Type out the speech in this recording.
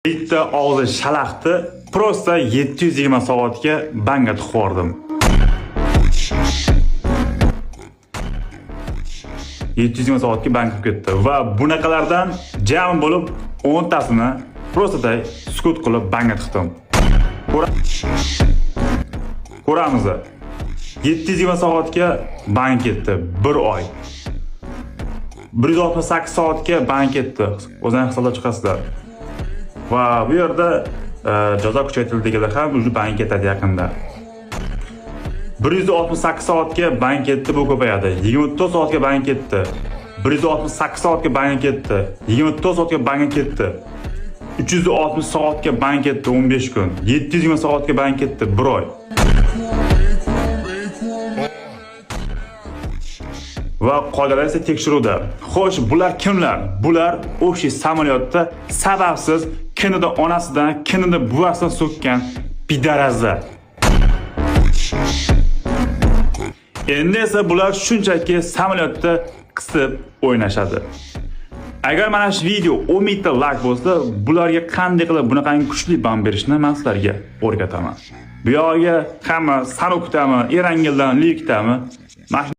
Bitta og'zi shalaxti prosta 720 soatga banga tiqordim. 720 soatga bang qilib ketdi va bunaqalardan jami bo'lib 10 tasini prosta sukut qilib banga tiqdim. Ko'ramiz. 720 soatga bang ketdi 1 oy. 168 soatga bang ketdi. O'zingiz hisoblab chiqasizlar. Va bu yerda jazo kuchaytirildigida ham o'zi bang ketadi yaqinda. 168 soatga bang ketdi, bu ko'payadi. 24 soatga bang ketdi. 168 soatga bang ketdi. 24 soatga bang ketdi. 360 soatga bang ketdi 15 kun. 720 soatga bang ketdi 1 oy. Va qolganlar esa tekshiruvda. Xo'sh, bular kimlar? Bular o'sha samolyotda sababsiz kinida onasidan, kinida buvasidan so'kkan pidarazlar. Endi esa bular shunchaki samolyotda qisib o'ynashadi. Agar mana shu video 10 mingta like bo'lsa, bularga qanday qilib bunaqangi kuchli bam berishni men sizlarga o'rgataman. Bu yo'g'iga hamma Sanokdami, Erangildan, Likdami